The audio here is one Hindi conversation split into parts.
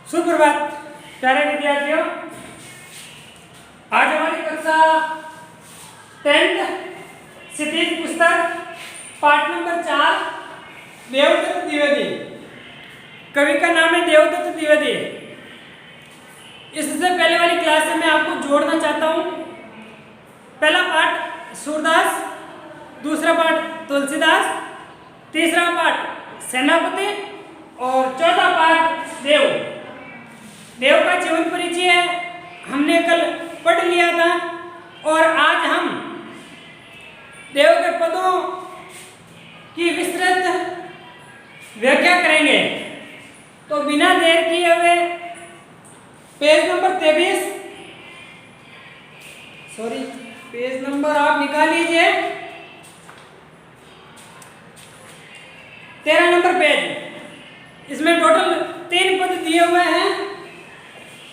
सुप्रभात प्यारे विद्यार्थियों, आज हमारी कक्षा 10th क्षितिज पुस्तक पाठ नंबर 4 देवदत्त द्विवेदी। कवि का नाम है देवदत्त द्विवेदी। इससे पहले वाली क्लास में मैं आपको जोड़ना चाहता हूँ। पहला पाठ सूरदास, दूसरा पाठ तुलसीदास, तीसरा पाठ सेनापति और चौथा पाठ देव। देव का जीवन परिचय हमने कल पढ़ लिया था और आज हम देव के पदों की विस्तृत व्याख्या करेंगे। तो बिना देर किए हुए पेज नंबर 23, पेज नंबर आप निकाल लीजिए, 13 नंबर पेज। इसमें टोटल 3 पद दिए हुए हैं।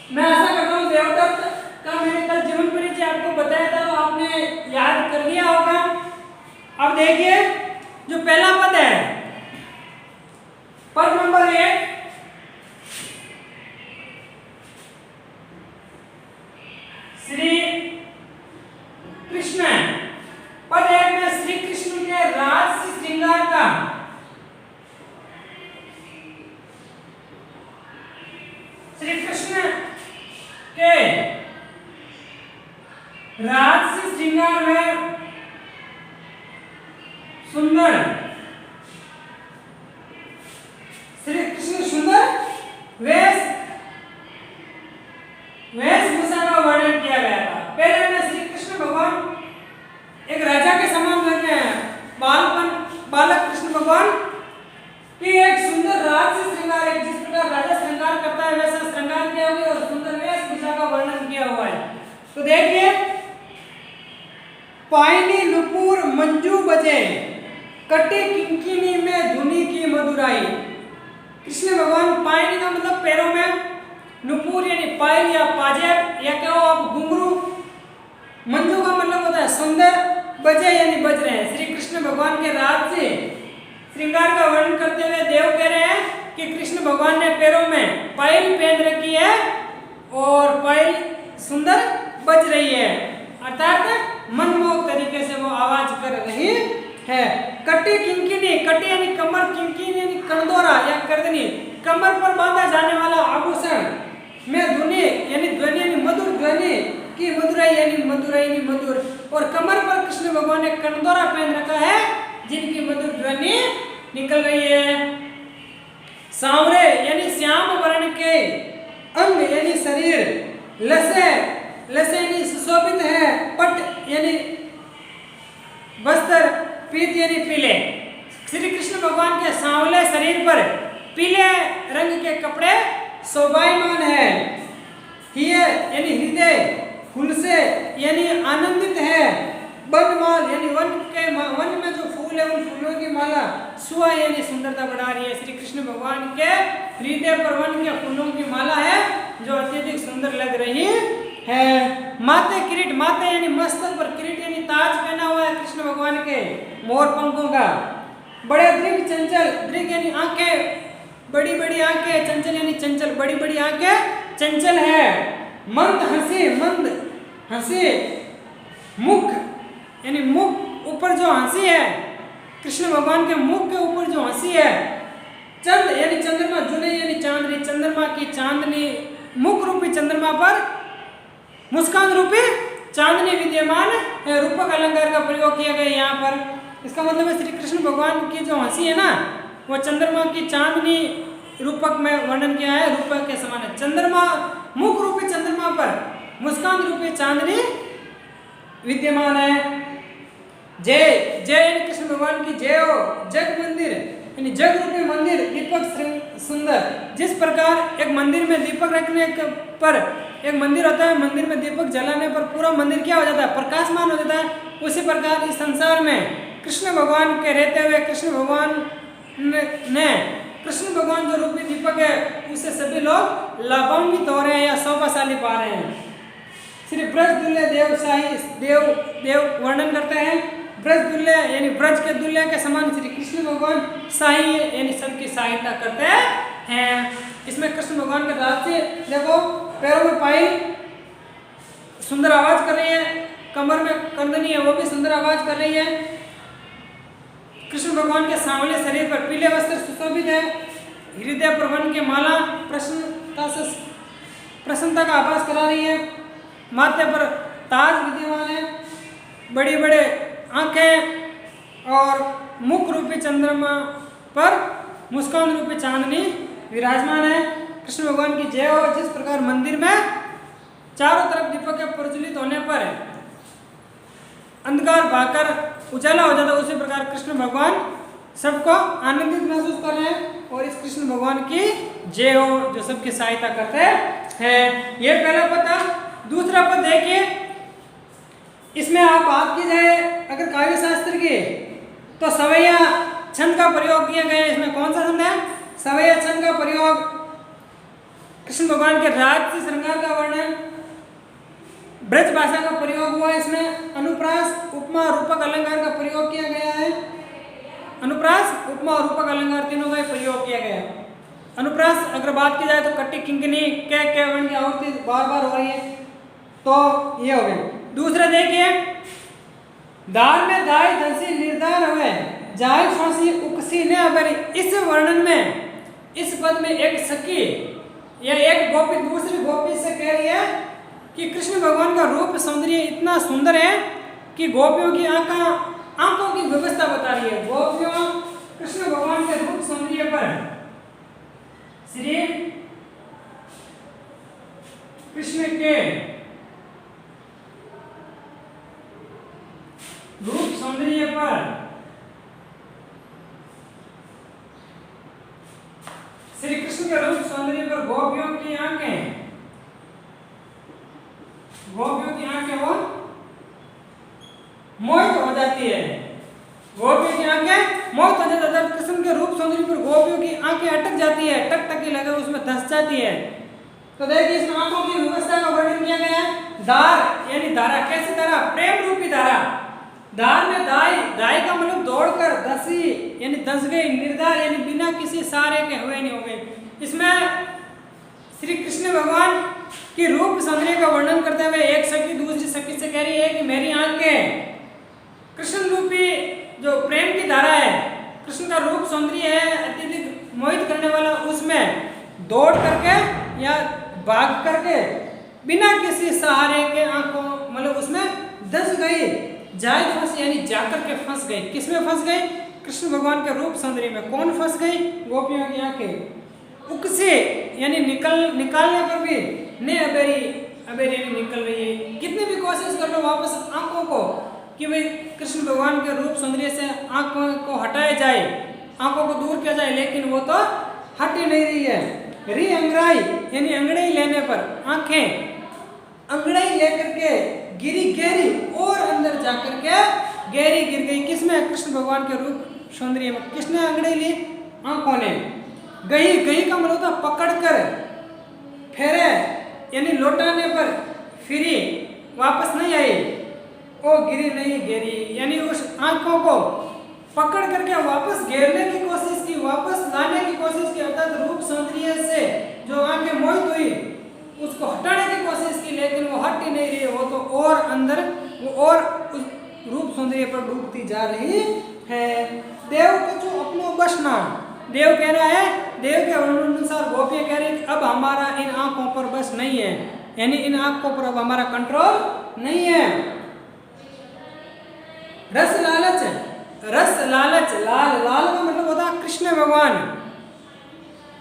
मैं आशा करता हूँ देवदत्त का मैंने कल जीवन परिचय आपको बताया था, तो आपने याद कर लिया होगा। अब देखिए जो पहला पद है, पद नंबर 1, श्री कृष्ण। पद 1 में श्री कृष्ण के राज श्रृंगार का श्री कृष्ण के राज श्रृंगार में सुंदर, श्री कृष्ण सुंदर वेशभूषा का वर्णन किया गया था। पहले में श्री कृष्ण भगवान एक राजा के समान लग रहे हैं। बालक कृष्ण भगवान की एक सुंदर राज श्रृंगार, जिस प्रकार राजा श्रृंगार करता है वैसा श्रृंगार किया हुआ और सुंदर वेशभूषा का वर्णन किया हुआ है। तो देखिए, पायनी नुपुर मंजू बजे, कटे किंकिनी में धुनी की मधुराई। कृष्ण भगवान, पायनी का मतलब पैरों में, नुपुर यानी पायल या पाजेब या कहो आप घुंघरू, मंजू का मतलब होता है सुंदर, बजे यानी बज रहे हैं। श्री कृष्ण भगवान के राज से श्रृंगार का वर्णन करते हुए देव कह रहे हैं कि कृष्ण भगवान ने पैरों में पायल पहन रखी है और पायल सुंदर बज रही है, अर्थात मनमोहक तरीके से वो आवाज कर रही है। कटे किंकिनी, कटे यानी कमर, किंकिनी यानी कंदोरा या करदनी, कमर पर बांधा जाने वाला आभूषण में धुनी यानी ध्वनि यानी मधुर ध्वनि की मधुराई यानी मधुर, और कमर पर कृष्ण भगवान ने कंदोरा पहन रखा है जिनकी मधुर ध्वनि निकल रही है। सांवरे यानी श्याम वर्ण के अंग यानी शरीर, लसे यानी सुशोभित है, पट यानी वस्त्र, पीत यानी पीले। श्री कृष्ण भगवान के सांवले शरीर पर पीले रंग के कपड़े शोभायमान है। यानी हृदय, फूल से यानी आनंदित है। बनमाल यानी वन में जो फूल है उन फूलों की माला सुहा यानी सुंदरता बढ़ा रही है। श्री कृष्ण भगवान के हृदय पर वन के फूलों की माला है जो अत्यधिक सुंदर लग रही है। माथे किरीट, माथे यानी मस्तक पर, किरीट यानी ताज पहना हुआ है कृष्ण भगवान के मोर पंखों का। बड़े दृढ़ चंचल, दृढ़ यानी आंखें, बड़ी बड़ी आंखें, चंचल यानी चंचल, बड़ी बड़ी आंखें चंचल है। मंद हंसी, मुख यानी मुख ऊपर जो हंसी है, कृष्ण भगवान के मुख के ऊपर जो हंसी है। चंद यानी चंद्रमा, जुने यानी चांदनी, चंद्रमा की चांदनी, मुख रूपी चंद्रमा पर मुस्कान रूपी चांदनी विद्यमान है। रूपक अलंकार का प्रयोग किया गया यहाँ पर। इसका मतलब है श्री कृष्ण भगवान की जो हंसी है ना, वो चंद्रमा की चांदनी रूपक में वर्णन किया है, रूपक के समान है। चंद्रमा, मुख रूपी चंद्रमा पर मुस्कान रूपी चांदनी विद्यमान है। जय यानी कृष्ण भगवान की जय हो। जग मंदिर यानी जग रूपी मंदिर, दीपक सुंदर। जिस प्रकार एक मंदिर में दीपक रखने पर, एक मंदिर होता है, मंदिर में दीपक जलाने पर पूरा मंदिर क्या हो जाता है, प्रकाशमान हो जाता है। उसी प्रकार इस संसार में कृष्ण भगवान के रहते हुए कृष्ण भगवान ने कृष्ण भगवान जो रूपी दीपक है उससे सभी लोग लाभान्वित हो रहे हैं या शोभाशाली पा रहे हैं। श्री ब्रज दुल्हे देव वर्णन करते हैं। ब्रज दुल्हे यानी ब्रज के दुल्हे के समान श्री कृष्ण भगवान शाही यानी सबकी सहायता करते हैं। इसमें कृष्ण भगवान के रात से देखो पैरों में पायल सुंदर आवाज कर रही है, कमर में कंदनी है वो भी सुंदर आवाज कर रही है। कृष्ण भगवान के सांवले शरीर पर पीले वस्त्र सुशोभित है, हृदय पर वन के माला प्रसन्नता का आभास करा रही है, माथे पर ताज विद्यमान है, बड़ी बड़े आंखें और मुख रूपी चंद्रमा पर मुस्कान रूपी चांदनी विराजमान है। कृष्ण भगवान की जय हो। जिस प्रकार मंदिर में चारों तरफ दीपक के प्रज्वलित होने पर अंधकार भागकर उजाला हो जाता है, उसी प्रकार कृष्ण भगवान सबको आनंदित महसूस कर रहे हैं और इस कृष्ण भगवान की जय हो जो सबकी सहायता करते हैं। ये पहला पद था। दूसरा पद देखिए, इसमें आप बात की जाए अगर काव्य शास्त्र की तो सवैया छंद का प्रयोग किया गया है। इसमें कौन सा छंद है? सवैया छंद का प्रयोग। कृष्ण भगवान के राज श्रृंगार का वर्णन, ब्रज भाषा का प्रयोग हुआ। इसमें अनुप्रास, उपमा, रूपक अलंकार का प्रयोग किया गया है। अनुप्रास, उपमा और रूपक अलंकार तीनों का प्रयोग किया गया है। अनुप्रास अगर बात की जाए तो कट्टी किंकनी के वर्ण की आवृत्ति बार बार हो रही है, तो ये हो गया। दूसरा देखिए, दार में दाई धंसी निर्धार हुए जाय फांसी उकसी ने अबरी। इस वर्णन में, इस पद में एक सखी या एक गोपी दूसरी गोपी से कह रही है कि कृष्ण भगवान का रूप सौंदर्य इतना सुंदर है कि गोपियों की आंखों की व्यवस्था बता रही है। गोपियों कृष्ण भगवान के रूप सौंदर्य पर श्री कृष्ण के रूप सौंदर्य पर श्री कृष्ण के रूप सौंदर्य पर गोपियों की आंखें वो मोहित हो जाती है। गोपियों की आंखें मोहित हो जाती है। कृष्ण के रूप सौंदर्य पर गोपियों की आंखें अटक जाती है, टकटकी लगे उसमें धंस जाती है। तो देखिए इस आंखों की व्यवस्था का वर्णन किया गया है। दार यानी धारा, कैसी धारा? प्रेम रूपी धारा। दार में दाई का मतलब दौड़कर, धसी यानी धंस गई, निर्धार यानी बिना किसी सहारे के हुए नहीं हो गई। इसमें श्री कृष्ण भगवान की रूप सौंदर्य का वर्णन करते हुए एक सखी दूसरी सखी से कह रही है कि मेरी आंखें कृष्ण रूपी जो प्रेम की धारा है, कृष्ण का रूप सौंदर्य है अत्यधिक मोहित करने वाला, उसमें दौड़ करके या भाग करके बिना किसी सहारे के आंखों मतलब उसमें धंस गई। जाय फंस यानी जाकर के फंस गई। किसमें फंस गई? कृष्ण भगवान के रूप सौंदर्य में। कौन फंस गई? गोपियों की आंखें। उकसे यानी निकालने पर भी ने अबेरी निकल रही है। कितनी भी कोशिश कर लो वापस आंखों को कि भाई कृष्ण भगवान के रूप सौंदर्य से आंखों को हटाया जाए, आंखों को दूर किया जाए, लेकिन वो तो हट ही नहीं रही है। री अंगड़ाई यानी अंगड़ाई लेने पर आंखें अंगड़ाई लेकर के गिरी गहरी और अंदर जाकर के गहरी गिर गई। किसमें? कृष्ण भगवान के रूप सौंदर्य में। किसने अंगड़ाई ली? आंखों ने। गई का मतलब था पकड़ कर फेरे यानी लौटाने पर फिरी, वापस नहीं आई। ओ गिरी नहीं गिरी यानी उस आंखों को पकड़ करके वापस घेरने की कोशिश की, वापस लाने की कोशिश की, अर्थात रूप सौंदर्य से जो आंखें मोहित हुई उसको हटाने की कोशिश की, लेकिन वो हट ही नहीं रही। वो तो और अंदर वो और उस रूप सौंदर्य पर डूबती जा रही है। देव को जो अपनो बस ना, देव कह रहा है, देव के अनुसार गोपियां कह रही अब हमारा इन आंखों पर बस नहीं है, यानी इन आंखों पर अब हमारा कंट्रोल नहीं है। रस लालच, लाल का मतलब होता है कृष्ण भगवान।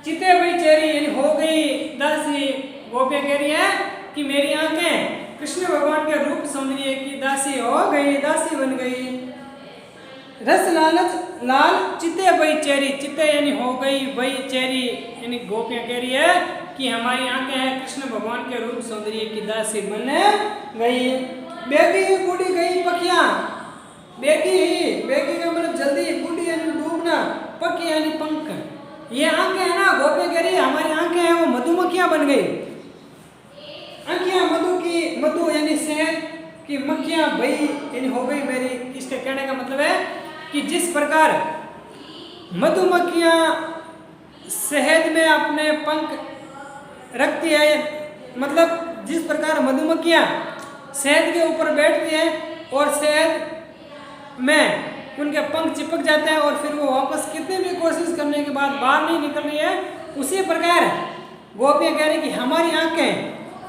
चिते हुई चेरी यानी हो गई दासी। गोपियां कह रही है कि मेरी आंखें कृष्ण भगवान के रूप सौंदर्य की दासी हो गई, दासी बन गई। रस लालच लाल चिते बई चेरी, चिते यानी हो गई, बई चेरी यानी गोपियां कह रही है कि हमारी आंखें कृष्ण भगवान के रूप सौंदर्य की दासी बन गई। बेगी बूढ़ी गई पखियां, बेगी का मतलब जल्दी, बूढ़ी यानी डूबना, पखी यानी पंख। ये आंखें है ना, गोपियां कह रही है हमारी आंखें हैं वो मधुमक्खियां बन गई। आंखियां मधु यानी शहद की मक्खियां भई यानी हो गई मेरी। इसके कहने का मतलब है कि जिस प्रकार मधुमक्खियां शहद में अपने पंख रखती है, मतलब जिस प्रकार मधुमक्खियाँ शहद के ऊपर बैठती हैं और शहद में उनके पंख चिपक जाते हैं और फिर वो वापस कितनी भी कोशिश करने के बाद बाहर नहीं निकल रही है, उसी प्रकार गोपियाँ कह रही कि हमारी आंखें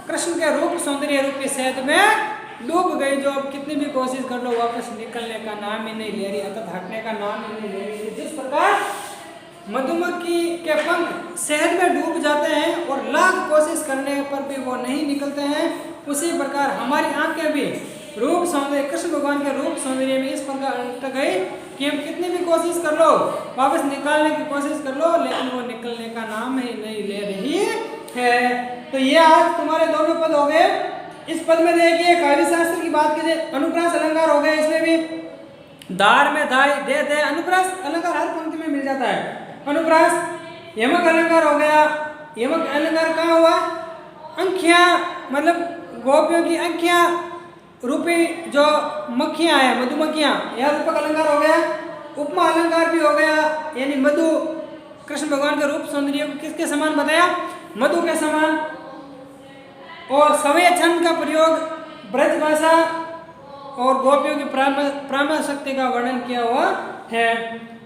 कृष्ण के रूप सौंदर्य रूपी शहद में डूब गई, जो अब कितनी भी कोशिश कर लो वापस निकलने का नाम ही नहीं ले रही, अर्थात हटने का नाम ही नहीं ले रही। जिस प्रकार मधुमक्खी के पंख शहद में डूब जाते हैं और लाख कोशिश करने पर भी वो नहीं निकलते हैं, उसी प्रकार हमारी आंखें भी रूप सौंदर्य कृष्ण भगवान के रूप सौंदर्य में इस प्रकार अटक गई कि हम कितनी भी कोशिश कर लो, वापस निकालने की कोशिश कर लो, लेकिन वो निकलने का नाम ही नहीं ले रही है। तो ये आज तुम्हारे दोनों पद हो गए। इस पद में देखिए काव्य शास्त्र की बात कीजिए, अनुप्रास अलंकार हो गए, इसमें भी दार में दाई दे दे अनुप्रास अलंकार हर पंक्ति में मिल जाता है। अनुप्रास यमक अलंकार हो गया, यमक अलंकार कहाँ हुआ, अंखियाँ, मतलब गोपियों की अंखियाँ रूपी जो मक्खियाँ हैं मधुमक्खियाँ, यह रूपक अलंकार हो गया। उपमा अलंकार भी हो गया, यानी मधु कृष्ण भगवान के रूप सौंदर्य को किसके समान बताया, मधु के समान। और सवय छंद का प्रयोग ब्रज भाषा और गोपियों की प्राण शक्ति का वर्णन किया हुआ है।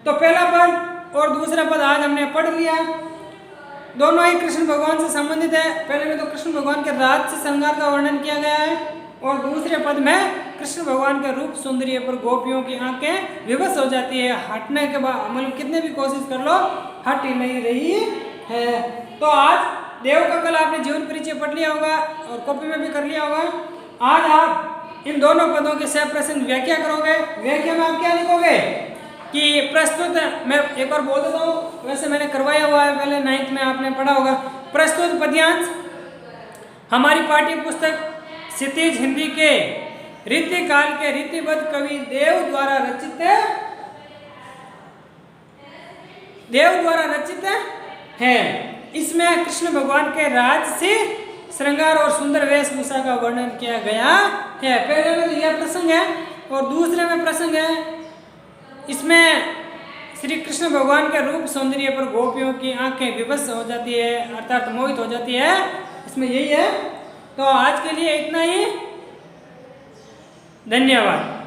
तो पहला पद और दूसरा पद आज हमने पढ़ लिया, दोनों ही कृष्ण भगवान से संबंधित है। पहले में तो कृष्ण भगवान के राज से श्रृंगार का वर्णन किया गया है और दूसरे पद में कृष्ण भगवान के रूप सौंदर्य पर गोपियों की आंखें विवश हो जाती है, हटने के बाद मतलब कितने भी कोशिश कर लो हट ही नहीं रही है। तो आज देव का कल आपने जीवन परिचय पढ़ लिया होगा और कॉपी में भी कर लिया होगा। आज आप इन दोनों पदों के सह प्रश्न व्याख्या करोगे। व्याख्या में आप क्या लिखोगे कि प्रस्तुत, मैं एक बार बोल देता हूँ, वैसे मैंने करवाया हुआ है, पहले 9th में आपने पढ़ा होगा। प्रस्तुत पद्यांश हमारी पाठ्य पुस्तक क्षितिज हिंदी के रीतिकाल के रीतिबद्ध कवि देव द्वारा रचित है। इसमें कृष्ण भगवान के राज से श्रृंगार और सुंदर वेशभूषा का वर्णन किया गया है। पहले में तो यह प्रसंग है और दूसरे में प्रसंग है, इसमें श्री कृष्ण भगवान के रूप सौंदर्य पर गोपियों की आंखें विवश हो जाती है, अर्थात मोहित हो जाती है, इसमें यही है। तो आज के लिए इतना ही, धन्यवाद।